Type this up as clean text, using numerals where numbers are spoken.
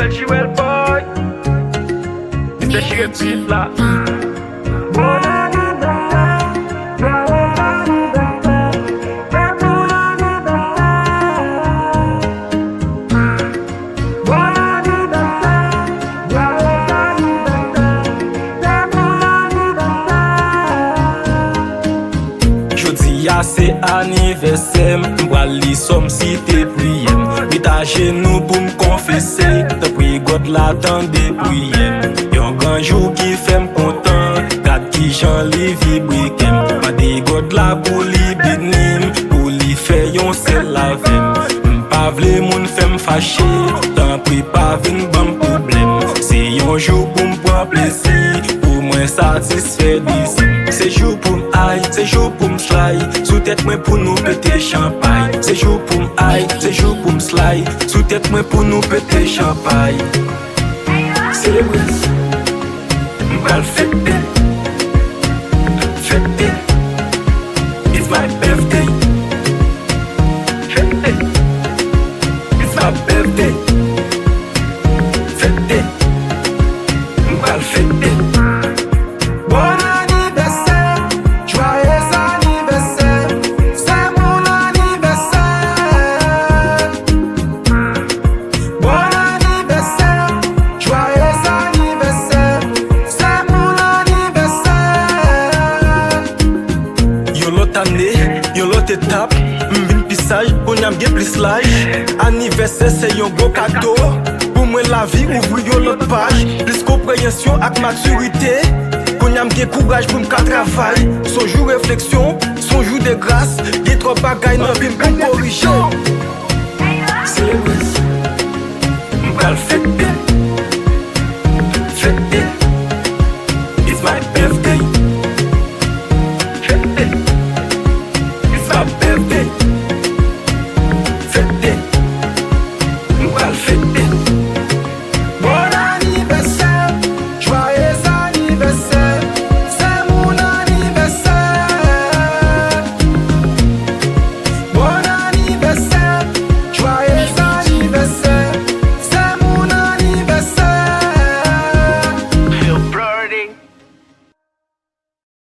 Chirel boy. Mr. Chirel beat là. Ya c'est anniversaire, m'bral somme si t'es prière. Mi ta genou pour m'confesser, t'as pris God la tant de prière. Yon grand jour qui fait m'content, gade qui j'en li vibre. Pas de God la pour li bénim, pour li faire yon sel la vem. M'pa vle moun fait m'fâché, tant pris pas vin bon problème. C'est yon jour pour m'prendre plaisir, pour moi satisfait d'ici. C'est jour pour m'aille, c'est jour pour m'slide. Sous tête moi pour nous péter champagne. C'est jour pour m'aille, c'est jour pour m'slide. Sous tête moi pour nous péter champagne. Célébrer, m'bral fêter, fêter. It's my birthday. Fêter, it's my birthday. Fêter, m'bral fêter. Yon lot étape, m'vin pisage, pour n'yam gen plus l'âge. Anniversaire c'est yon gros cadeau. Pour moi la vie ouvre yon l'autre page. Plus compréhension ak maturité. Pour n'yam gen courage pour m'ka travail. Son jour réflexion, son jour de grâce. Gen trop bagay nan vim pour corriger. Célébrer, m'bral fêter, fêter. It's my